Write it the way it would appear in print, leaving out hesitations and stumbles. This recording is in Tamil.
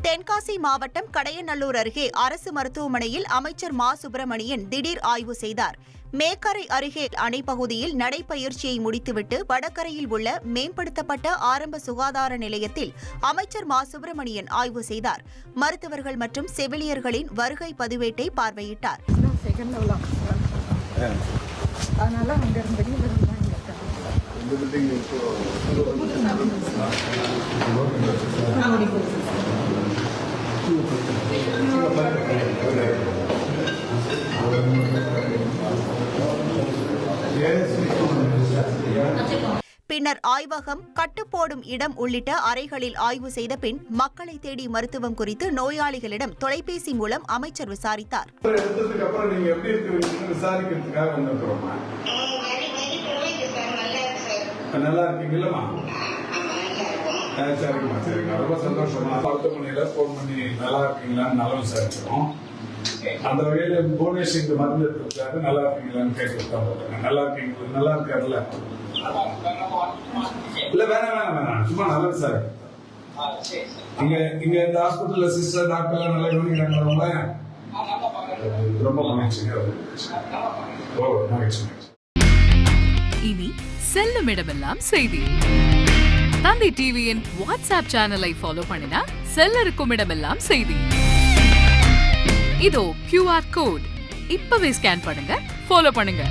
தென்காசி மாவட்டம் கடையநல்லூர் அருகே அரசு மருத்துவமனையில் அமைச்சர் மா சுப்பிரமணியன் திடீர் ஆய்வு செய்தார். மேக்கரை அருகே அணை பகுதியில் நடைபயிற்சியை முடித்துவிட்டு வடகரையில் உள்ள மேம்படுத்தப்பட்ட ஆரம்ப சுகாதார நிலையத்தில் அமைச்சர் மா சுப்பிரமணியன் ஆய்வு செய்தார். மருத்துவர்கள் மற்றும் செவிலியர்களின் வருகை பதிவேட்டை பார்வையிட்டார். பின்னர் ஆய்வகம், கட்டுப்போடும் இடம் உள்ளிட்ட அறைகளில் ஆய்வு செய்த பின் மக்களை தேடி மருத்துவம் குறித்து நோயாளிகளிடம் தொலைபேசி மூலம் அமைச்சர் விசாரித்தார். நல்லா இருக்கீங்களா? சரிங்கம்மா, சரிங்க. ரொம்ப சந்தோஷமா மருத்துவமனையில போன் பண்ணி நல்லா இருக்கீங்களான்னு நலம் விசாரிக்கிறோம். அந்த வகையில புவனேஸ்வரி மருந்து எடுத்துருக்காரு. நல்லா இருக்கீங்களான்னு கேட்டு நல்லா இருக்கீங்களா? நல்லா இருக்காருல்ல? இல்ல வேணாம், சும்மா நல்லா விசாரி. இங்க இந்த ஹாஸ்பிட்டல்ல சிஸ்டர் டாக்டர் எல்லாம் நல்லா கவனிக்கிறாங்களா? ரொம்ப மகிழ்ச்சிங்க. இனி செல்லும் இடமெல்லாம் செய்தி. தந்தி டிவியின் வாட்ஸ்அப் சேனலை ஃபாலோ பண்ணினா செல்ல இருக்கும் இடமெல்லாம் செய்தி. இதோ QR கோட் இப்பவே ஸ்கேன் பண்ணுங்க, ஃபாலோ பண்ணுங்க.